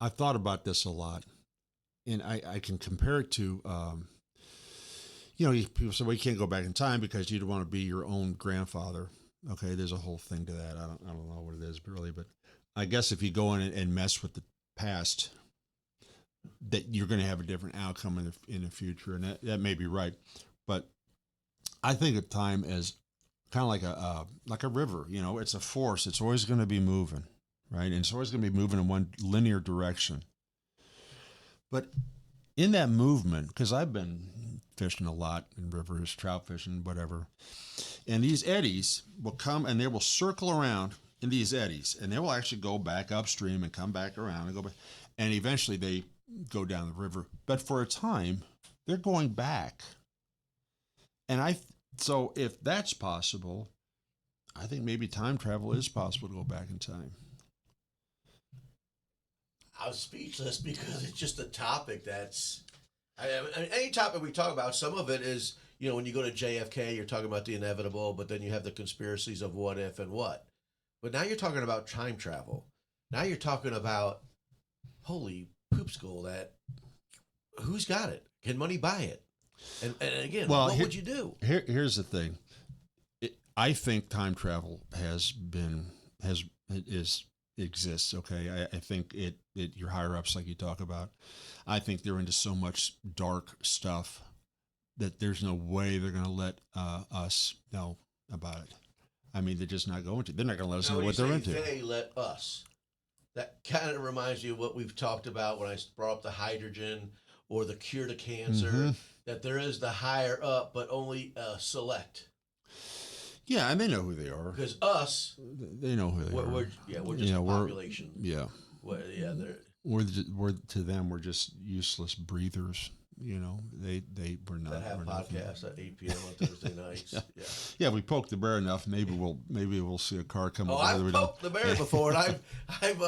I've thought about this a lot, and I can compare it to, people say, well, you can't go back in time because you don't want to be your own grandfather. Okay, there's a whole thing to that. I don't know what it is, but I guess if you go in and mess with the past, that you're going to have a different outcome in the future, and that may be right. But I think of time as kind of like a river. It's a force. It's always going to be moving, right? And it's always going to be moving in one linear direction. But in that movement, because I've been fishing a lot in rivers, trout fishing, whatever, and these eddies will come and they will circle around in these eddies, and they will actually go back upstream and come back around and go back, and eventually they go down the river. But for a time, they're going back. And so if that's possible, I think maybe time travel is possible to go back in time. I was speechless because it's just a topic that's, any topic we talk about, some of it is, when you go to JFK, you're talking about the inevitable, but then you have the conspiracies of what if and what. But now you're talking about time travel. Now you're talking about, holy poop school, that who's got it? Can money buy it? And again, what would you do? Here's the thing. I think time travel exists. Okay. I think it your higher ups, like you talk about, I think they're into so much dark stuff that there's no way they're going to let us know about it. I mean, they're just not going to. They're not going to let us know what they're into. They let us. That kind of reminds you of what we've talked about when I brought up the hydrogen or the cure to cancer, Mm-hmm. that there is the higher up, but only select. Yeah, and they know who they are. Because us, they know who they are. We're just a population. We're to them, we're just useless breathers. We're not. That have podcasts at 8 p.m. on Thursday nights. Yeah, we poked the bear enough. Maybe we'll see a car come. I've poked the bear before, and I've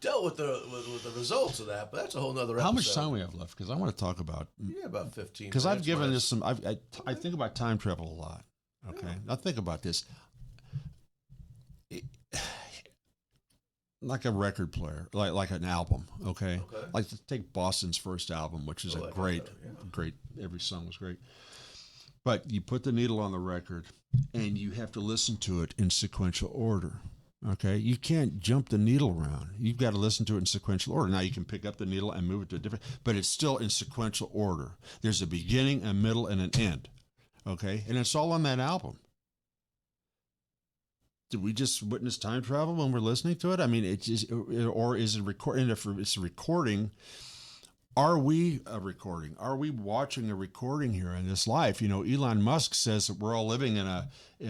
dealt with the results of that. But that's a whole nother episode. How much time we have left? Because I want to talk about. About 15. Because I've given this some. I think about time travel a lot. Okay, now think about this. Like a record player, like an album. Okay, like take Boston's first album, which is great. Every song was great. But you put the needle on the record, and you have to listen to it in sequential order. Okay, you can't jump the needle around. You've got to listen to it in sequential order. Now you can pick up the needle and move it to a different, but it's still in sequential order. There's a beginning, a middle, and an end. Okay, and it's all on that album. Did we just witness time travel when we're listening to it? I mean, or is it recording? If it's a recording, are we a recording? Are we watching a recording here in this life? Elon Musk says that we're all living in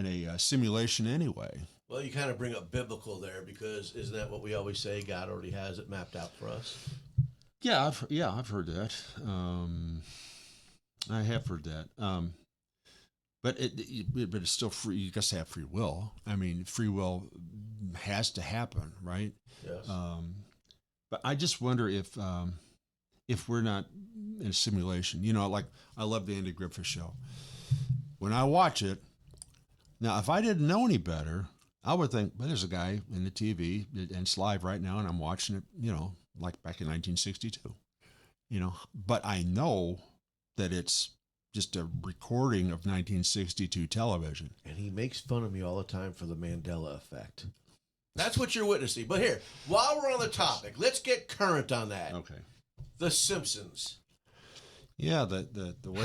a simulation anyway. Well, you kind of bring up biblical there, because isn't that what we always say? God already has it mapped out for us. Yeah, I've heard that. I have heard that. But it's still free. You just have free will. I mean, free will has to happen, right? Yes. But I just wonder if we're not in a simulation. Like I love the Andy Griffith Show. When I watch it, now if I didn't know any better, I would think, well, there's a guy in the TV and it's live right now, and I'm watching it. Like back in 1962. But I know that it's just a recording of 1962 television. And he makes fun of me all the time for the Mandela effect. That's what you're witnessing. But here, while we're on the topic, let's get current on that. Okay. The Simpsons. Yeah, the way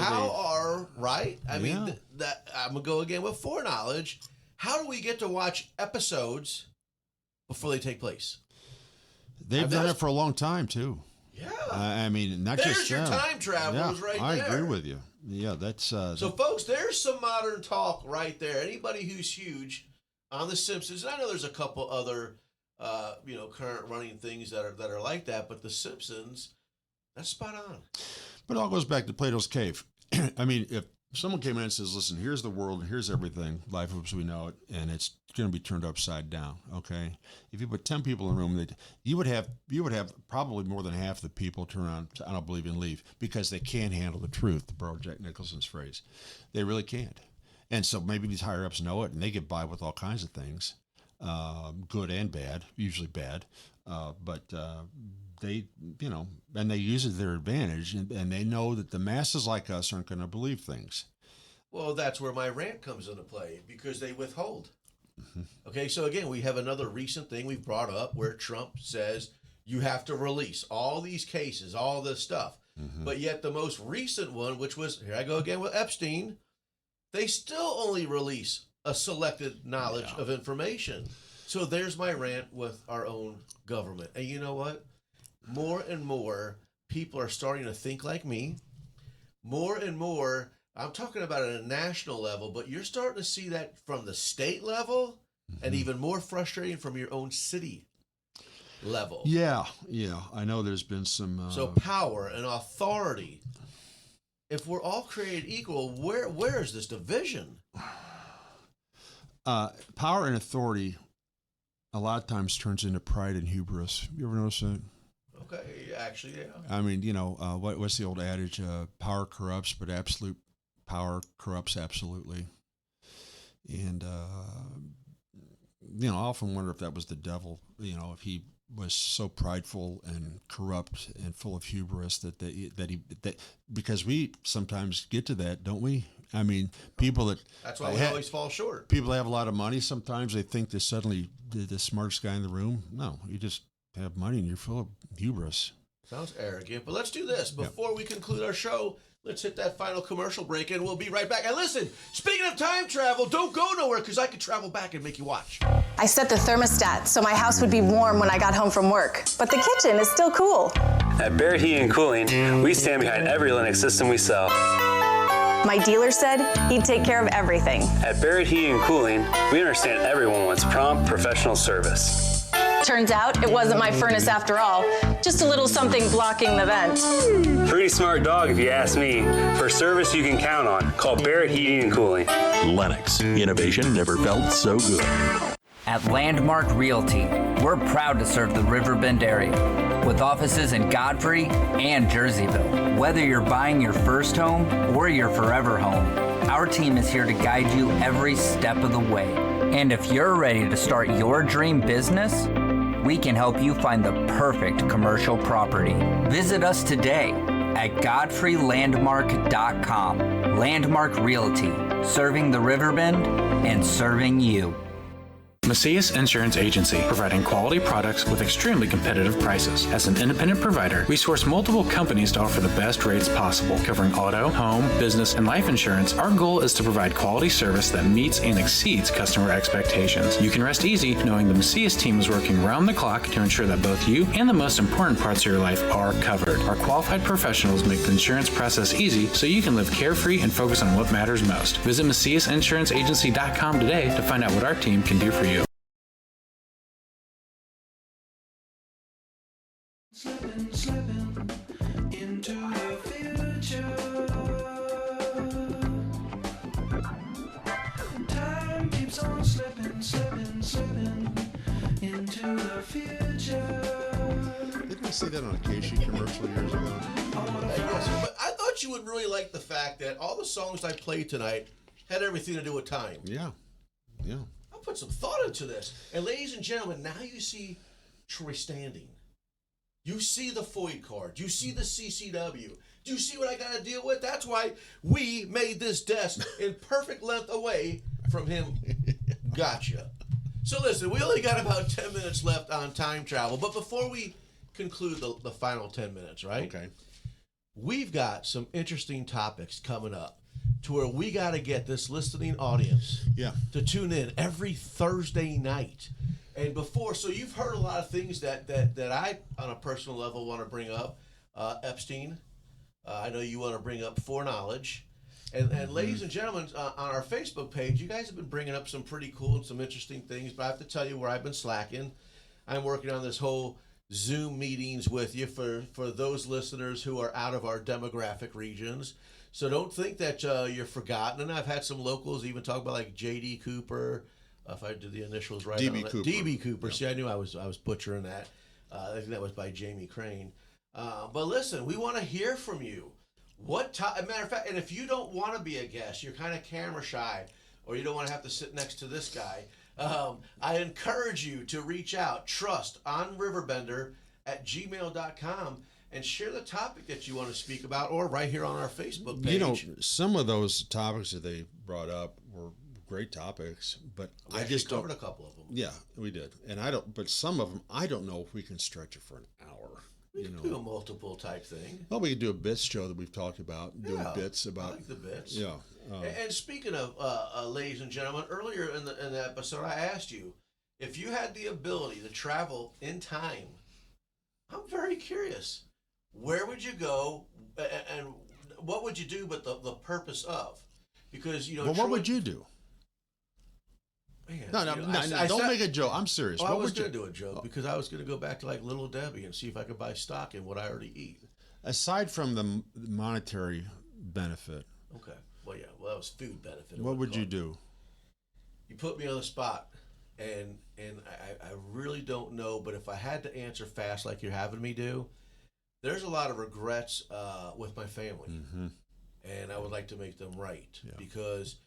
right? I mean, I'm going to go again with foreknowledge. How do we get to watch episodes before they take place? They've done it for a long time, too. Yeah. I mean, not there's just your time travelers right there. I agree with you. Yeah, that's... so, folks, there's some modern talk right there. Anybody who's huge on The Simpsons, and I know there's a couple other, current running things that are like that, but The Simpsons, that's spot on. But it all goes back to Plato's cave. I mean, If someone came in and says, listen, here's the world, and here's everything, life as we know it, and it's going to be turned upside down, okay? If you put 10 people in a room, you would have probably more than half the people turn around, I don't believe, and leave, because they can't handle the truth, to borrow Jack Nicholson's phrase. They really can't. And so maybe these higher-ups know it, and they get by with all kinds of things, good and bad, usually bad, but they, and they use it to their advantage, and they know that the masses like us aren't going to believe things. Well, that's where my rant comes into play, because they withhold. Mm-hmm. Okay, so again, we have another recent thing we've brought up where Trump says you have to release all these cases, all this stuff. Mm-hmm. But yet the most recent one, which was, here I go again with Epstein, they still only release a selected knowledge of information. So there's my rant with our own government. And you know what? More and more people are starting to think like me. More and more, I'm talking about at a national level, but you're starting to see that from the state level, and even more frustrating from your own city level. Yeah. I know there's been some... So power and authority. If we're all created equal, where is this division? Power and authority a lot of times turns into pride and hubris. You ever notice that? Okay, actually, yeah. I mean, what's the old adage? Power corrupts, but absolute power corrupts absolutely. And, I often wonder if that was the devil, if he was so prideful and corrupt and full of hubris that because we sometimes get to that, don't we? I mean, that's why we always fall short. People that have a lot of money, sometimes they think they're suddenly the smartest guy in the room. No, you just have money and you're full of hubris. Sounds arrogant, but let's do this. Before we conclude our show, let's hit that final commercial break and we'll be right back. And listen, speaking of time travel, don't go nowhere because I could travel back and make you watch. I set the thermostat so my house would be warm when I got home from work, but the kitchen is still cool. At Barrett Heating and Cooling, we stand behind every Linux system we sell. My dealer said he'd take care of everything. At Barrett Heating and Cooling, we understand everyone wants prompt, professional service. Turns out it wasn't my furnace after all, just a little something blocking the vent. Pretty smart dog if you ask me. For service you can count on, call Barrett Heating and Cooling. Lennox, innovation never felt so good. At Landmark Realty, we're proud to serve the Riverbend area with offices in Godfrey and Jerseyville. Whether you're buying your first home or your forever home, our team is here to guide you every step of the way. And if you're ready to start your dream business, we can help you find the perfect commercial property. Visit us today at godfreylandmark.com. Landmark Realty, serving the Riverbend and serving you. Macias Insurance Agency, providing quality products with extremely competitive prices. As an independent provider, we source multiple companies to offer the best rates possible. Covering auto, home, business, and life insurance, our goal is to provide quality service that meets and exceeds customer expectations. You can rest easy knowing the Macias team is working round the clock to ensure that both you and the most important parts of your life are covered. Our qualified professionals make the insurance process easy so you can live carefree and focus on what matters most. Visit MaciasInsuranceAgency.com today to find out what our team can do for you. Slipping into the future. Time keeps on slipping into the future. Didn't we see that on a Casey commercial years ago? Yes, but I thought you would really like the fact that all the songs I played tonight had everything to do with time. Yeah. I put some thought into this. And ladies and gentlemen, now you see Troy standing. You see the FOID card. You see the CCW. Do you see what I got to deal with? That's why we made this desk in perfect length away from him. Gotcha. So listen, we only got about 10 minutes left on time travel. But before we conclude the final 10 minutes, right? Okay. We've got some interesting topics coming up to where we got to get this listening audience to tune in every Thursday night. And so you've heard a lot of things that I, on a personal level, want to bring up. Epstein, I know you want to bring up foreknowledge. And ladies and gentlemen, on our Facebook page, you guys have been bringing up some pretty cool and some interesting things. But I have to tell you where I've been slacking. I'm working on this whole Zoom meetings with you for those listeners who are out of our demographic regions. So don't think that you're forgotten. And I've had some locals even talk about like J.D. Cooper, if I did the initials right. D.B. Cooper. D.B. Cooper. Yeah. See, I knew I was butchering that. I think that was by Jamie Crane. But listen, we want to hear from you. Matter of fact, and if you don't want to be a guest, you're kind of camera shy, or you don't want to have to sit next to this guy, I encourage you to reach out, trust on RiverBender@gmail.com, and share the topic that you want to speak about, or right here on our Facebook page. You know, some of those topics that they brought up were great topics, but I just covered a couple of them. Yeah, we did, and but some of them I don't know if we can stretch it for an hour. We can do a multiple type thing. Well, we could do a bits show that we've talked about, doing bits about. I like the bits. Yeah. And speaking of, ladies and gentlemen, earlier in the episode, I asked you if you had the ability to travel in time. I'm very curious. Where would you go, and what would you do? But the purpose of, because Well, what would you do? Man, don't make a joke. I'm serious. I was going to do a joke because I was going to go back to like Little Debbie and see if I could buy stock in what I already eat. Aside from the monetary benefit. Okay. Well, yeah. Well, that was food benefit. What would you do? You put me on the spot, and I really don't know. But if I had to answer fast like you're having me do, there's a lot of regrets with my family, and I would like to make them right because.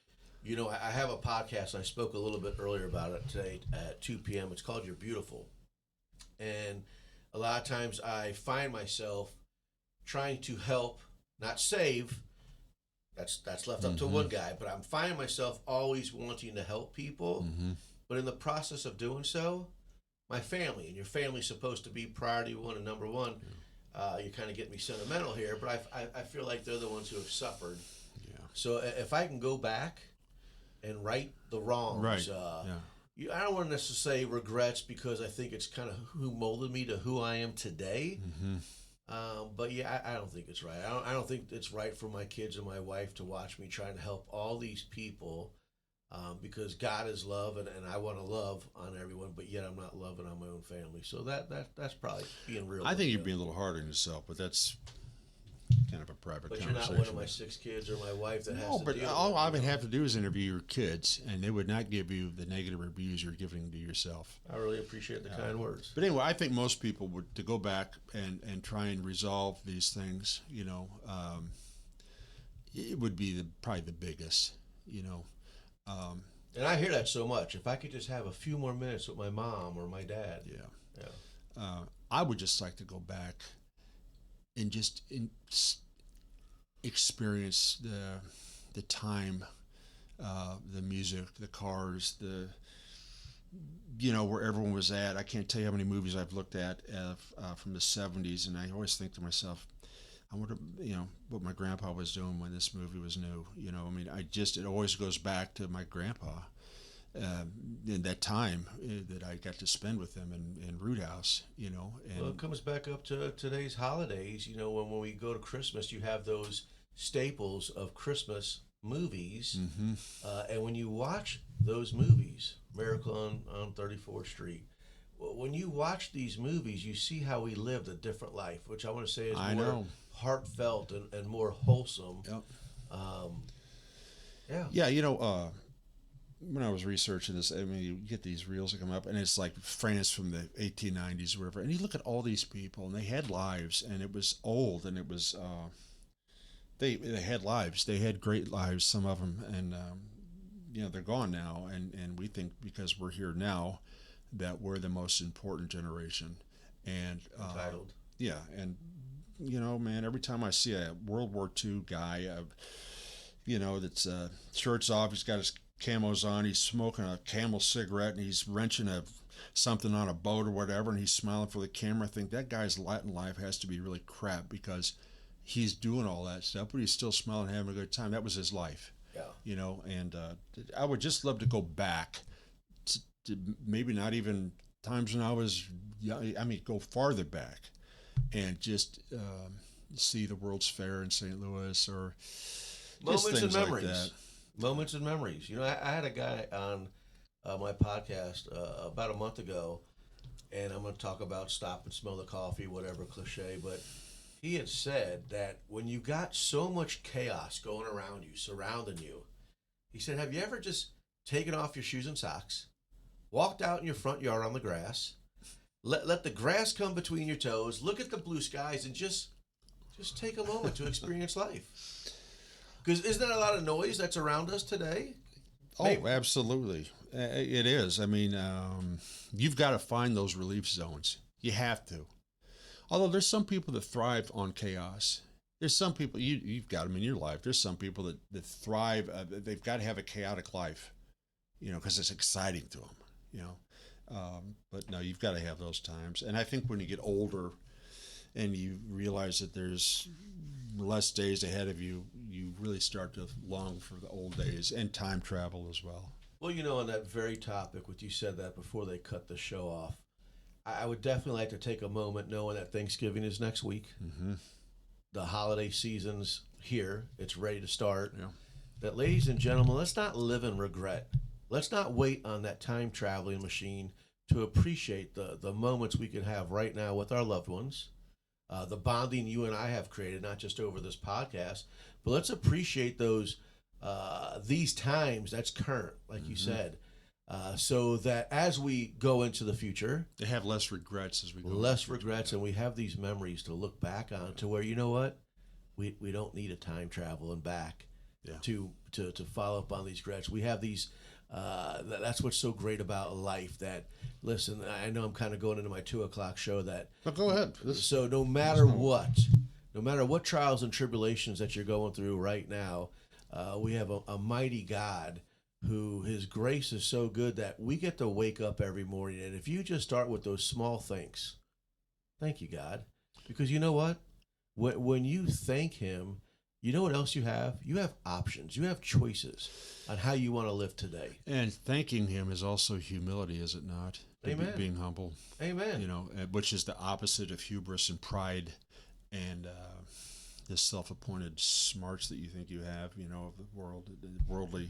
You know, I have a podcast. I spoke a little bit earlier about it today at 2 p.m. It's called You're Beautiful. And a lot of times I find myself trying to help, not save. That's left up to one guy. But I'm finding myself always wanting to help people. But in the process of doing so, my family, and your family's supposed to be priority one and number one. You kind of get me sentimental here, but I feel like they're the ones who have suffered. Yeah. So if I can go back and right the wrongs. Right. I don't want to necessarily say regrets because I think it's kind of who molded me to who I am today. But yeah, I don't think it's right. I don't think it's right for my kids and my wife to watch me trying to help all these people because God is love and I want to love on everyone, but yet I'm not loving on my own family. So that's probably being real. I think you're being a little hard on yourself, but that's kind of a private conversation. But you're not one of my 6 kids or my wife that has to deal with it. All I would have to do is interview your kids, and they would not give you the negative reviews you're giving to yourself. I really appreciate the kind words. But anyway, I think most people would to go back and try and resolve these things. You know, it would be probably the biggest. You know, and I hear that so much. If I could just have a few more minutes with my mom or my dad. I would just like to go back and just experience the time, the music, the cars, where everyone was at. I can't tell you how many movies I've looked at from the 70s, and I always think to myself, I wonder, what my grandpa was doing when this movie was new. It always goes back to my grandpa. In that time that I got to spend with them in Root House, and well, it comes back up to today's holidays. When we go to Christmas, you have those staples of Christmas movies, and when you watch those movies, Miracle on 34th Street, when you watch these movies, you see how we lived a different life, which I want to say is more heartfelt and more wholesome. When I was researching this, you get these reels that come up, and it's like France from the 1890s or whatever, and you look at all these people, and they had lives, and it was old, and it was they had lives, they had great lives, some of them, and they're gone now, and we think because we're here now that we're the most important generation, and entitled. And man, every time I see a World War II guy, that's shirts off, he's got his camos on, he's smoking a Camel cigarette, and he's wrenching something on a boat or whatever, and he's smiling for the camera. I think that guy's Latin life has to be really crap because he's doing all that stuff, but he's still smiling and having a good time. That was his life. And I would just love to go back to maybe not even times when I was young. Go farther back and just see the World's Fair in St. Louis or moments just things and memories. like that. Moments and memories. I had a guy on my podcast about a month ago, and I'm going to talk about stop and smell the coffee, whatever cliche, but he had said that when you got so much chaos going around you, surrounding you, he said, have you ever just taken off your shoes and socks, walked out in your front yard on the grass, let the grass come between your toes, look at the blue skies, and just take a moment to experience life? Because isn't that a lot of noise that's around us today? Oh, absolutely. It is. I mean, you've got to find those relief zones. You have to. Although there's some people that thrive on chaos. There's some people, you've got them in your life. There's some people that thrive. They've got to have a chaotic life, because it's exciting to them, But no, you've got to have those times. And I think when you get older and you realize that there's less days ahead of you, you really start to long for the old days and time travel as well. Well, on that very topic, what you said that before they cut the show off, I would definitely like to take a moment knowing that Thanksgiving is next week. Mm-hmm. The holiday season's here. It's ready to start. Yeah. That, ladies and gentlemen, let's not live in regret. Let's not wait on that time traveling machine to appreciate the moments we can have right now with our loved ones, the bonding you and I have created, not just over this podcast, but let's appreciate these times that's current, like you said, so that as we go into the future, they have less regrets as we go. Less regrets, and we have these memories to look back on. To where, you know what, we don't need a time travel and back to follow up on these regrets. We have these. That's what's so great about life. That, listen, I know I'm kind of going into my 2:00 show. That go ahead. So no matter what trials and tribulations that you're going through right now, we have a mighty God who his grace is so good that we get to wake up every morning. And if you just start with those small things, thank you, God. Because you know what? When you thank him, you know what else you have? You have options. You have choices on how you want to live today. And thanking him is also humility, is it not? Amen. Being humble. Amen. Which is the opposite of hubris and pride and the self-appointed smarts that you think you have, of the world, worldly.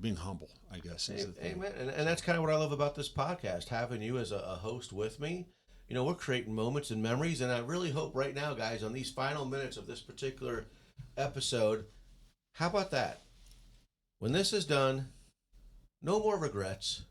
Being humble, I guess. Is the thing. Amen. And that's kind of what I love about this podcast, having you as a host with me. We're creating moments and memories, and I really hope right now, guys, on these final minutes of this particular episode, how about that? When this is done, no more regrets.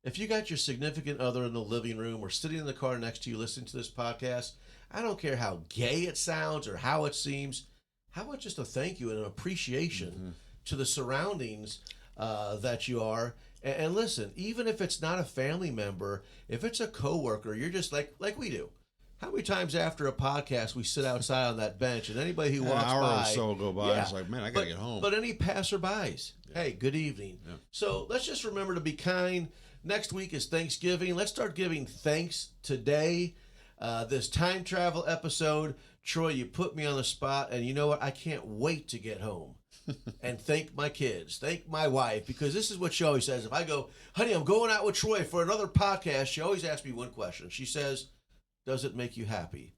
If you got your significant other in the living room or sitting in the car next to you listening to this podcast, I don't care how gay it sounds or how it seems, how about just a thank you and an appreciation to the surroundings that you are. And listen, even if it's not a family member, if it's a coworker, you're just like we do. How many times after a podcast we sit outside on that bench, and anybody who walks by, an hour or so go by, it's like, man, I gotta get home. But any passerbys, hey, good evening. Yeah. So let's just remember to be kind. Next week is Thanksgiving. Let's start giving thanks today. This time travel episode, Troy, you put me on the spot, and you know what? I can't wait to get home and thank my kids, thank my wife, because this is what she always says. If I go, honey, I'm going out with Troy for another podcast, she always asks me one question. She says, does it make you happy?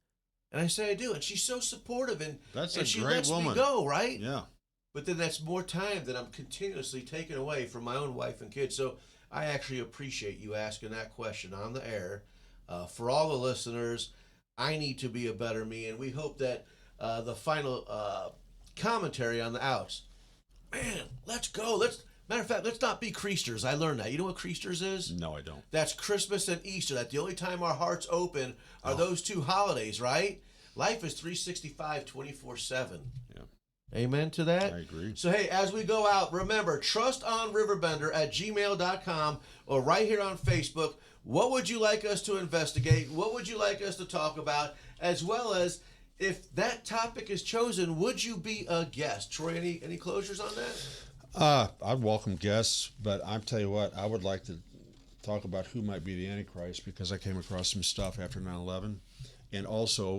And I say I do, and she's so supportive, and she lets me go, right? Yeah. But then that's more time that I'm continuously taking away from my own wife and kids. So I actually appreciate you asking that question on the air. For all the listeners, I need to be a better me, and we hope that the final commentary on the outs. Man, let's go. Matter of fact, let's not be creasters. I learned that. You know what creasters is? No, I don't. That's Christmas and Easter. That's the only time our hearts open are those two holidays, right? Life is 365, 24/7. Yeah. Amen to that? I agree. So, hey, as we go out, remember, trustonriverbender@gmail.com or right here on Facebook. What would you like us to investigate? What would you like us to talk about? As well as, if that topic is chosen, would you be a guest? Troy, any closures on that? I'd welcome guests, but I'll tell you what, I would like to talk about who might be the Antichrist, because I came across some stuff after 9/11, and also